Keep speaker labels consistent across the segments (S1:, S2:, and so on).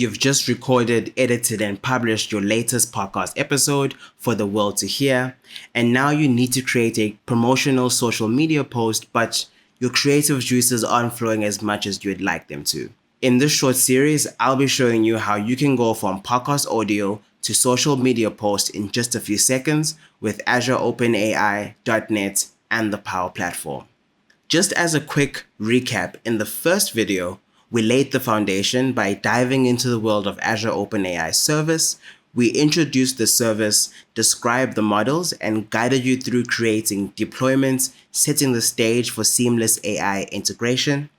S1: You've just recorded, edited, and published your latest podcast episode for the world to hear. And now you need to create a promotional social media post, but your creative juices aren't flowing as much as you'd like them to. In this short series, I'll be showing you how you can go from podcast audio to social media posts in just a few seconds with Azure OpenAI, .NET, and the Power Platform. Just as a quick recap, in the first video, we laid the foundation by diving into the world of Azure OpenAI service. We introduced the service, described the models, and guided you through creating deployments, setting the stage for seamless AI integration.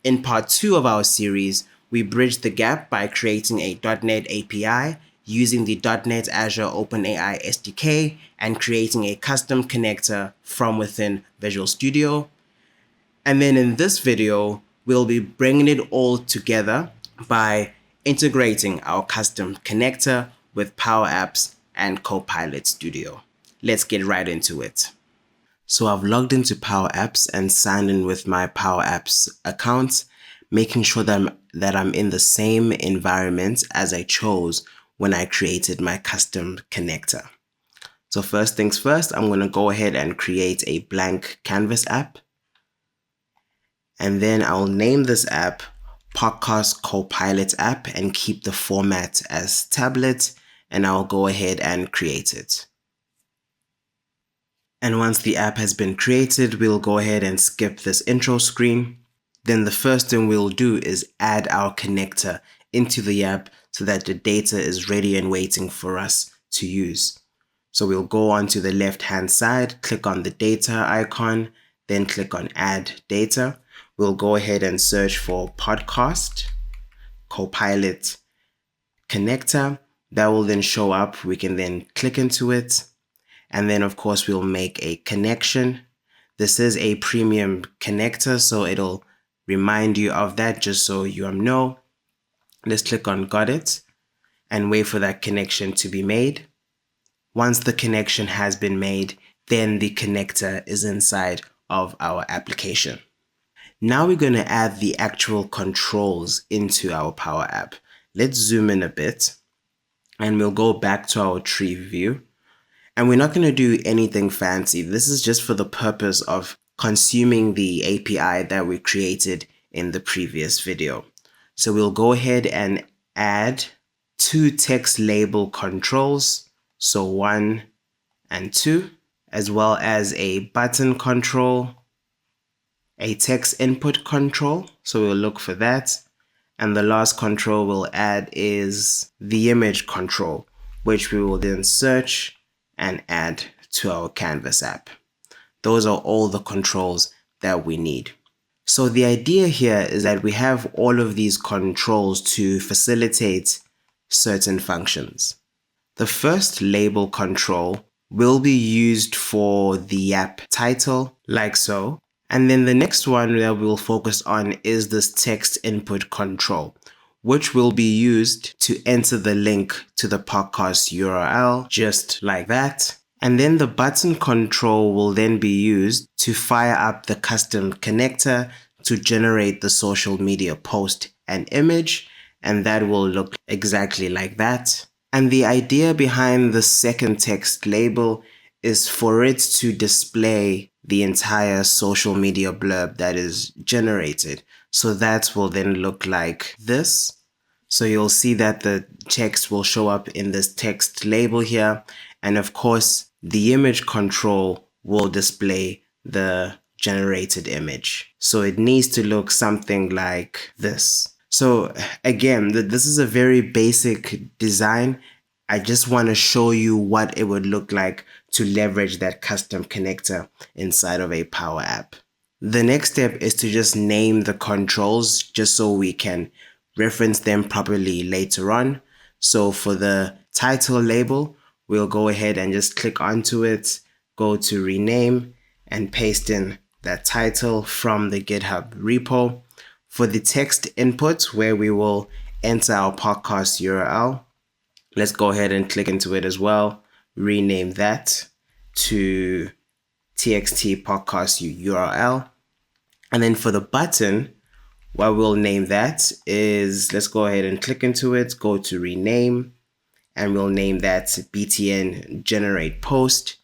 S1: In part 2 of our series, we bridged the gap by creating a .NET API, using the .NET Azure OpenAI SDK, and creating a custom connector from within Visual Studio. And then in this video, we'll be bringing it all together by integrating our custom connector with Power Apps and Copilot Studio. Let's get right into it. So I've logged into Power Apps and signed in with my Power Apps account, making sure that I'm in the same environment as I chose when I created my custom connector. So first things first, I'm going to go ahead and create a blank Canvas app. And then I'll name this app Podcast Copilot app and keep the format as tablet, and I'll go ahead and create it. And once the app has been created, we'll go ahead and skip this intro screen. Then the first thing we'll do is add our connector into the app so that the data is ready and waiting for us to use. So we'll go on to the left-hand side, click on the data icon, then click on Add Data. We'll go ahead and search for Podcast Copilot Connector. That will then show up. We can then click into it. And then, of course, we'll make a connection. This is a premium connector, so it'll remind you of that just so you know. Let's click on Got It and wait for that connection to be made. Once the connection has been made, then the connector is inside of our application. Now we're going to add the actual controls into our Power App. Let's zoom in a bit and we'll go back to our tree view. And we're not going to do anything fancy. This is just for the purpose of consuming the API that we created in the previous video. So we'll go ahead and add 2 text label controls. So 1 and 2, as well as a button control, a text input control, so we'll look for that. And the last control we'll add is the image control, which we will then search and add to our Canvas app. Those are all the controls that we need. So the idea here is that we have all of these controls to facilitate certain functions. The first label control will be used for the app title, like so. And then the next one that we'll focus on is this text input control, which will be used to enter the link to the podcast URL, just like that. And then the button control will then be used to fire up the custom connector to generate the social media post and image, and that will look exactly like that. And the idea behind the second text label is for it to display the entire social media blurb that is generated. So that will then look like this. So you'll see that the text will show up in this text label here. And of course, the image control will display the generated image. So it needs to look something like this. So again, this is a very basic design. I just want to show you what it would look like to leverage that custom connector inside of a Power App. The next step is to just name the controls just so we can reference them properly later on. So for the title label, we'll go ahead and just click onto it, go to rename and paste in that title from the GitHub repo. For the text input, where we will enter our podcast URL, let's go ahead and click into it as well. Rename that to txt podcast URL. And then for the button, What we'll name that is, let's go ahead and click into it, go to rename, and we'll name that BTN generate post.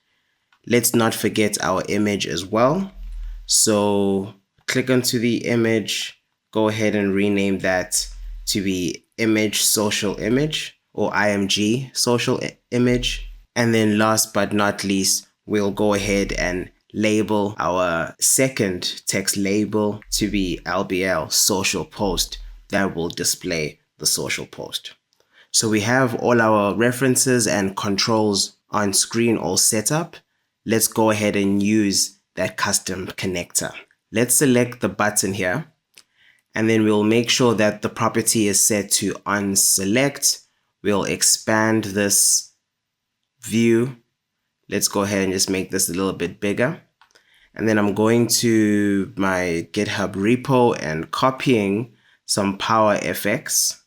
S1: Let's not forget our image as well. So click onto the image, go ahead and rename that to be image social image, or IMG social image. And then last but not least, we'll go ahead and label our second text label to be LBL social post. That will display the social post. So we have all our references and controls on screen all set up. Let's go ahead and use that custom connector. Let's select the button here, and then we'll make sure that the property is set to on select. We'll expand this view. Let's go ahead and just make this a little bit bigger. And then I'm going to my GitHub repo and copying some Power FX.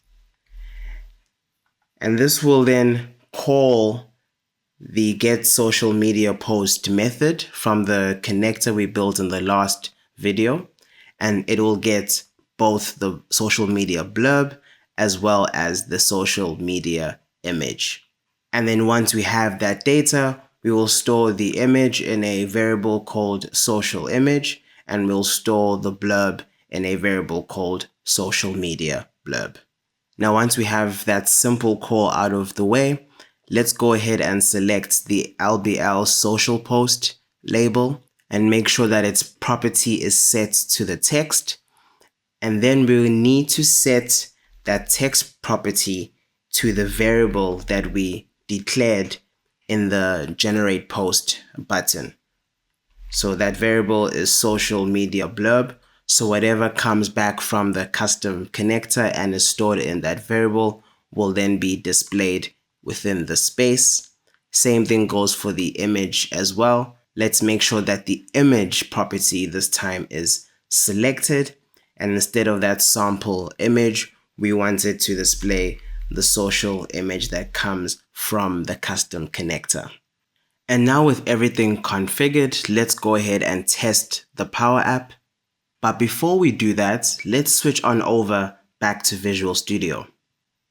S1: And this will then call the get social media post method from the connector we built in the last video. And it will get both the social media blurb as well as the social media image. And then once we have that data, we will store the image in a variable called social image, and we'll store the blurb in a variable called social media blurb. Now, once we have that simple call out of the way, let's go ahead and select the LBL social post label and make sure that its property is set to the text. And then we will need to set that text property to the variable that we declared in the generate post button. So that variable is social media blurb. So whatever comes back from the custom connector and is stored in that variable will then be displayed within the space. Same thing goes for the image as well. Let's make sure that the image property this time is selected. And instead of that sample image, we want it to display the social image that comes from the custom connector. And now with everything configured, let's go ahead and test the Power App. But before we do that, let's switch on over back to Visual Studio.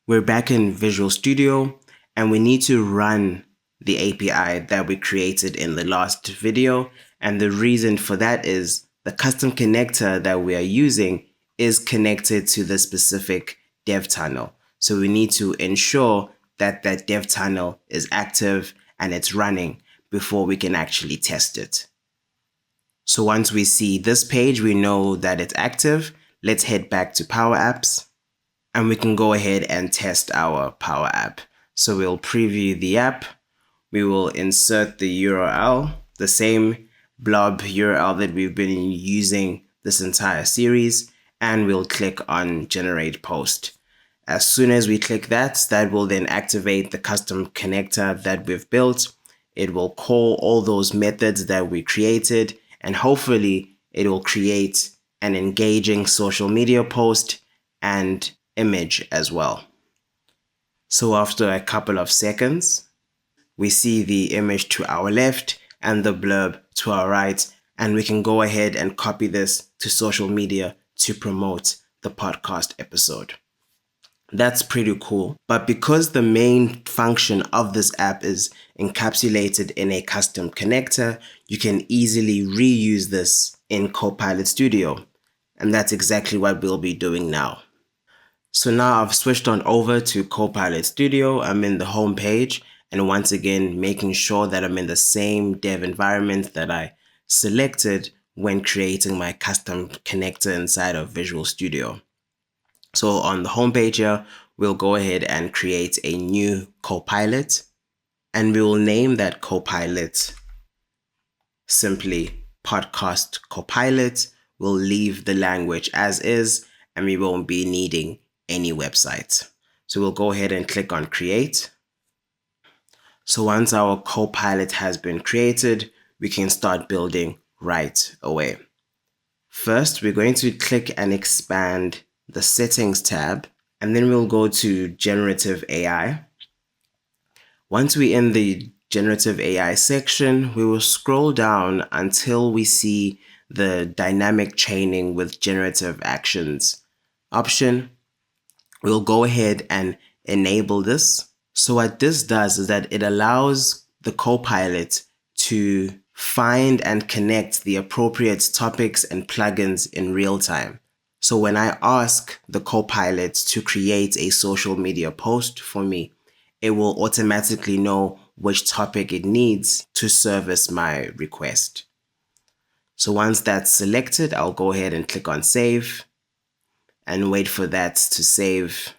S1: We're back in Visual Studio and we need to run the API that we created in the last video. And the reason for that is the custom connector that we are using is connected to the specific dev tunnel. So we need to ensure that that dev tunnel is active and it's running before we can actually test it. So once we see this page, we know that it's active. Let's head back to Power Apps and we can go ahead and test our Power App. So we'll preview the app. We will insert the URL, the same blob URL that we've been using this entire series, and we'll click on generate post. As soon as we click that, that will then activate the custom connector that we've built. It will call all those methods that we created, and hopefully it will create an engaging social media post and image as well. So after a couple of seconds, we see the image to our left and the blurb to our right, and we can go ahead and copy this to social media to promote the podcast episode. That's pretty cool. But because the main function of this app is encapsulated in a custom connector, you can easily reuse this in Copilot Studio. And that's exactly what we'll be doing now. So now I've switched on over to Copilot Studio. I'm in the home page, and once again, making sure that I'm in the same dev environment that I selected when creating my custom connector inside of Visual Studio. So on the homepage here, we'll go ahead and create a new Copilot, and we will name that Copilot simply Podcast Copilot. We'll leave the language as is, and we won't be needing any website. So we'll go ahead and click on create. So once our Copilot has been created, we can start building right away. First, we're going to click and expand the settings tab, and then we'll go to generative AI. Once we're in the generative AI section, we will scroll down until we see the dynamic chaining with generative actions option. We'll go ahead and enable this. So what this does is that it allows the Copilot to find and connect the appropriate topics and plugins in real time. So when I ask the Copilot to create a social media post for me, it will automatically know which topic it needs to service my request. So once that's selected, I'll go ahead and click on save and wait for that to save.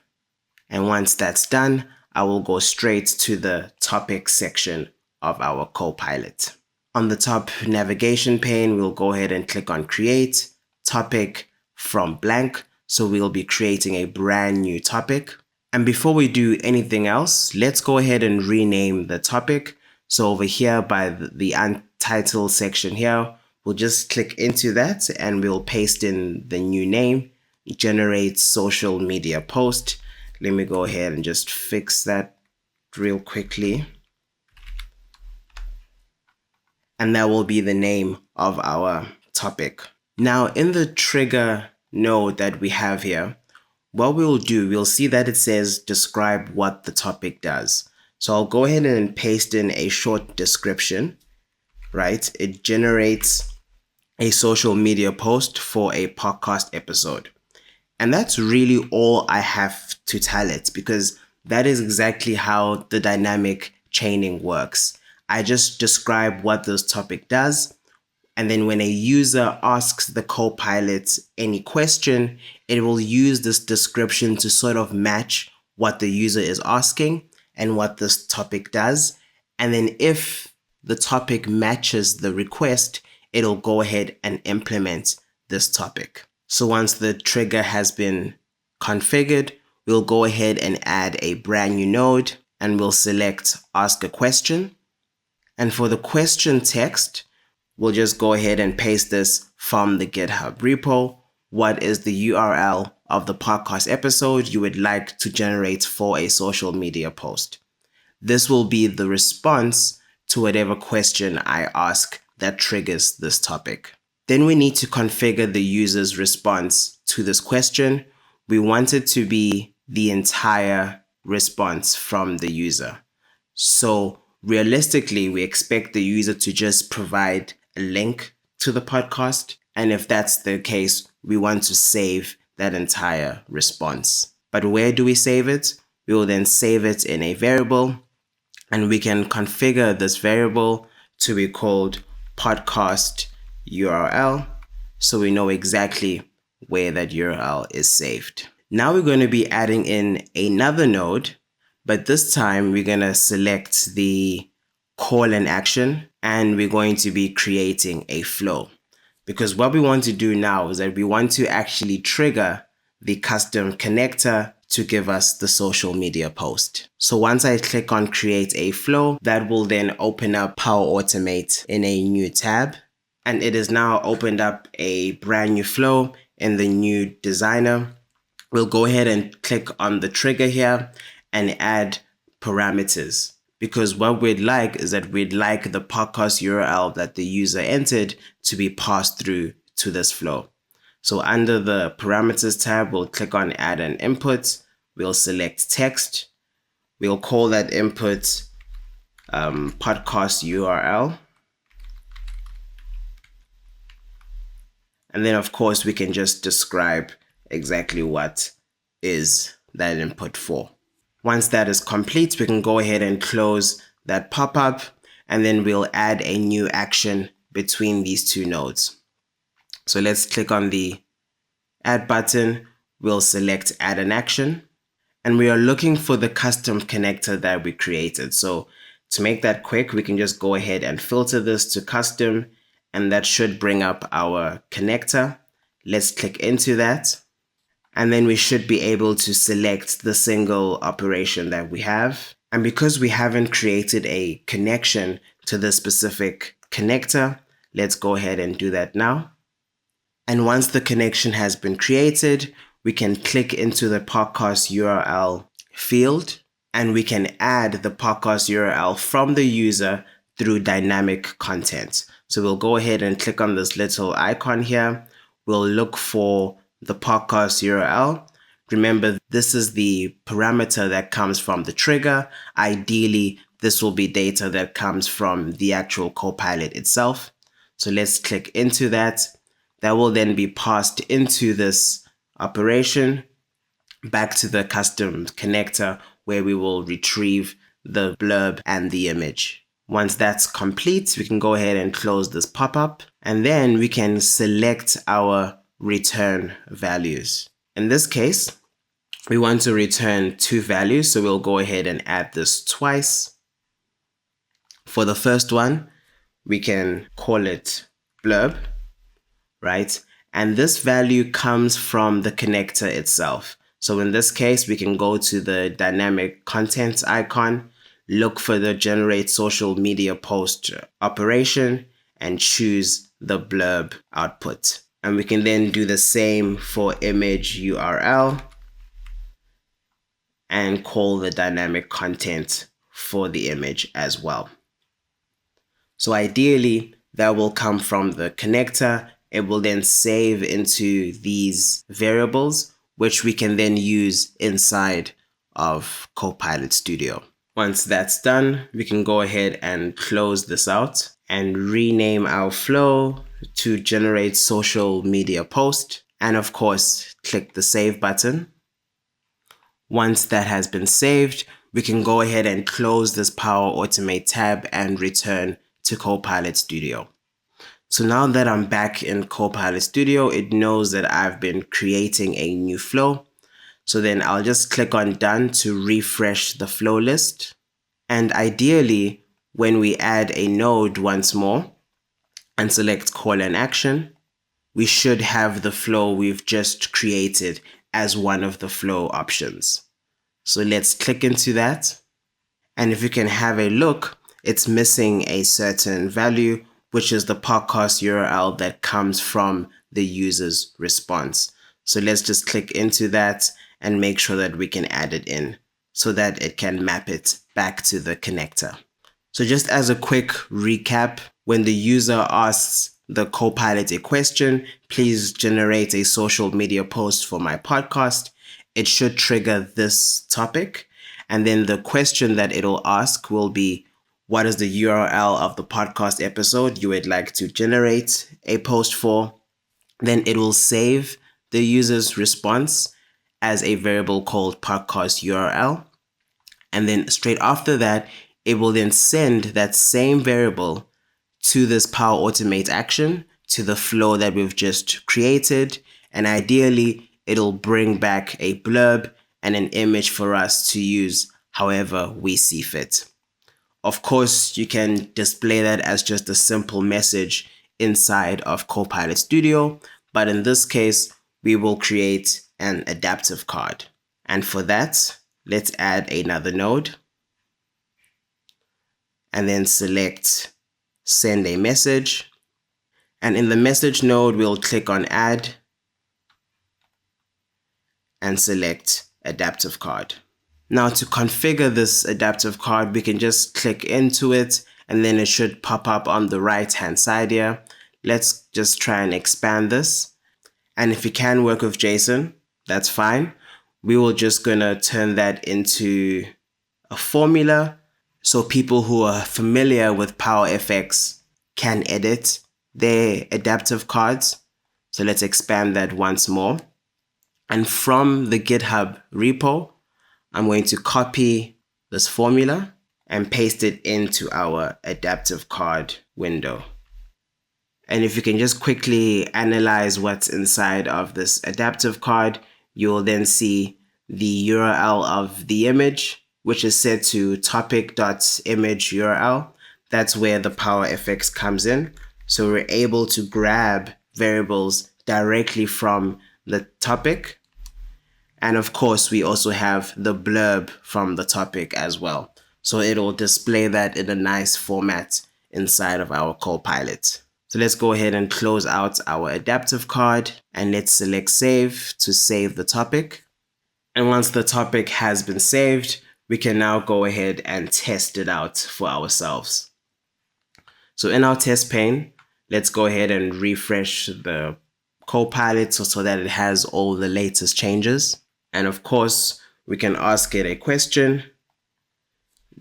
S1: And once that's done, I will go straight to the topic section of our Copilot. On the top navigation pane, we'll go ahead and click on create topic from blank. So we'll be creating a brand new topic. And before we do anything else, let's go ahead and rename the topic. So over here by the untitled section here, we'll just click into that and we'll paste in the new name, generate social media post. Let me go ahead and just fix that real quickly. And that will be the name of our topic. Now in the trigger node that we have here, what we'll do, we'll see that it says describe what the topic does. So I'll go ahead and paste in a short description, right? It generates a social media post for a podcast episode. And that's really all I have to tell it, because that is exactly how the dynamic chaining works. I just describe what this topic does. And then when a user asks the Copilot any question, it will use this description to sort of match what the user is asking and what this topic does. And then if the topic matches the request, it'll go ahead and implement this topic. So once the trigger has been configured, we'll go ahead and add a brand new node and we'll select ask a question. And for the question text, we'll just go ahead and paste this from the GitHub repo. What is the URL of the podcast episode you would like to generate for a social media post? This will be the response to whatever question I ask that triggers this topic. Then we need to configure the user's response to this question. We want it to be the entire response from the user. So realistically, we expect the user to just provide a link to the podcast. And if that's the case, we want to save that entire response. But where do we save it? We will then save it in a variable, and we can configure this variable to be called podcast URL, so we know exactly where that URL is saved. Now we're going to be adding in another node, but this time we're going to select the call and action, and we're going to be creating a flow. Because what we want to do now is that we want to actually trigger the custom connector to give us the social media post. So once I click on create a flow, that will then open up Power Automate in a new tab. And it is now opened up a brand new flow in the new designer. We'll go ahead and click on the trigger here and add parameters, because what we'd like is that we'd like the podcast URL that the user entered to be passed through to this flow. So under the parameters tab, we'll click on add an input. We'll select text. We'll call that input podcast URL. And then of course we can just describe exactly what is that input for. Once that is complete, we can go ahead and close that pop-up, and then we'll add a new action between these two nodes. So let's click on the add button. We'll select add an action, and we are looking for the custom connector that we created. So to make that quick, we can just go ahead and filter this to custom, and that should bring up our connector. Let's click into that. And then we should be able to select the single operation that we have. And because we haven't created a connection to the specific connector, let's go ahead and do that now. And once the connection has been created, we can click into the podcast URL field, and we can add the podcast URL from the user through dynamic content. So we'll go ahead and click on this little icon here. We'll look for the podcast URL. Remember, this is the parameter that comes from the trigger. Ideally, this will be data that comes from the actual Copilot itself. So let's click into that. That will then be passed into this operation back to the custom connector where we will retrieve the blurb and the image. Once that's complete, we can go ahead and close this pop-up, and then we can select our return values. In this case, we want to return 2 values, so we'll go ahead and add this twice. For the first one, we can call it blurb, right? And this value comes from the connector itself. So in this case, we can go to the dynamic content icon, look for the generate social media post operation, and choose the blurb output. And we can then do the same for image URL and call the dynamic content for the image as well. So ideally, that will come from the connector. It will then save into these variables, which we can then use inside of Copilot Studio. Once that's done, we can go ahead and close this out and rename our flow to generate social media post. And of course, click the save button. Once that has been saved, we can go ahead and close this Power Automate tab and return to Copilot Studio. So now that I'm back in Copilot Studio, it knows that I've been creating a new flow. So then I'll just click on done to refresh the flow list. And ideally, when we add a node once more and select call and action, we should have the flow we've just created as one of the flow options. So let's click into that. And if you can have a look, it's missing a certain value, which is the podcast URL that comes from the user's response. So let's just click into that and make sure that we can add it in so that it can map it back to the connector. So just as a quick recap, when the user asks the Copilot a question, please generate a social media post for my podcast, it should trigger this topic. And then the question that it'll ask will be, what is the URL of the podcast episode you would like to generate a post for? Then it will save the user's response as a variable called podcast URL. And then straight after that, it will then send that same variable to this Power Automate action, to the flow that we've just created. And ideally, it'll bring back a blurb and an image for us to use however we see fit. Of course, you can display that as just a simple message inside of Copilot Studio, but in this case, we will create an adaptive card. And for that, let's add another node and then select send a message. And in the message node, we'll click on add and select adaptive card. Now to configure this adaptive card, we can just click into it and then it should pop up on the right hand side here. Let's just try and expand this. And if you can work with JSON, that's fine. We will just gonna turn that into a formula so people who are familiar with PowerFX can edit their adaptive cards. So let's expand that once more. And from the GitHub repo, I'm going to copy this formula and paste it into our adaptive card window. And if you can just quickly analyze what's inside of this adaptive card, you'll then see the URL of the image, which is set to topic.image URL. That's where the PowerFX comes in. So we're able to grab variables directly from the topic. And of course, we also have the blurb from the topic as well. So it'll display that in a nice format inside of our Copilot. So let's go ahead and close out our adaptive card and let's select save to save the topic. And once the topic has been saved, we can now go ahead and test it out for ourselves. So in our test pane, let's go ahead and refresh the Copilot so that it has all the latest changes. And of course, we can ask it a question,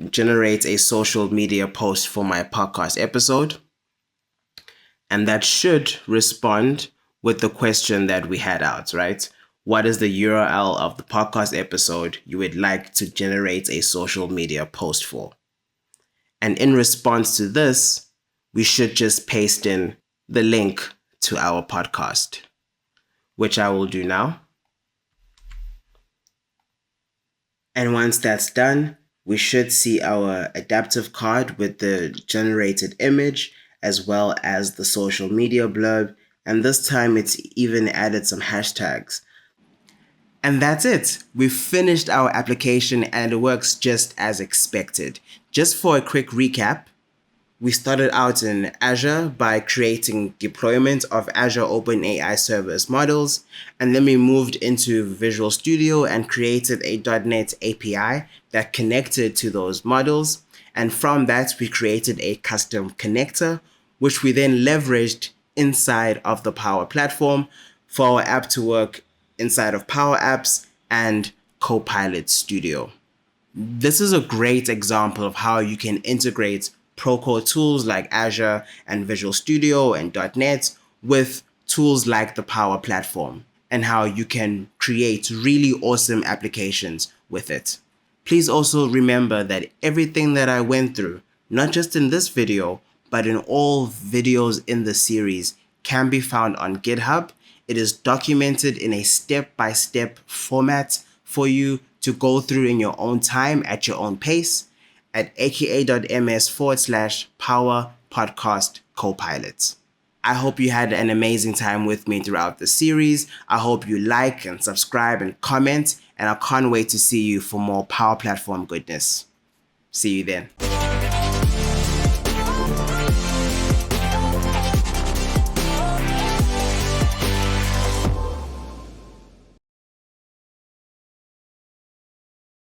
S1: generate a social media post for my podcast episode, and that should respond with the question that we had out, right? What is the URL of the podcast episode you would like to generate a social media post for? And in response to this, we should just paste in the link to our podcast, which I will do now. And once that's done, we should see our adaptive card with the generated image as well as the social media blurb. And this time it's even added some hashtags. And that's it. We've finished our application and it works just as expected. Just for a quick recap, we started out in Azure by creating deployment of Azure OpenAI Service models, and then we moved into Visual Studio and created a .NET API that connected to those models. And from that, we created a custom connector, which we then leveraged inside of the Power Platform for our app to work inside of Power Apps and Copilot Studio. This is a great example of how you can integrate Procore tools like Azure and Visual Studio and .NET with tools like the Power Platform, and how you can create really awesome applications with it. Please also remember that everything that I went through, not just in this video, but in all videos in the series, can be found on GitHub. It is documented in a step-by-step format for you to go through in your own time at your own pace at aka.ms/power podcast copilot. I hope you had an amazing time with me throughout the series. I hope you like and subscribe and comment, and I can't wait to see you for more Power Platform goodness. See you then.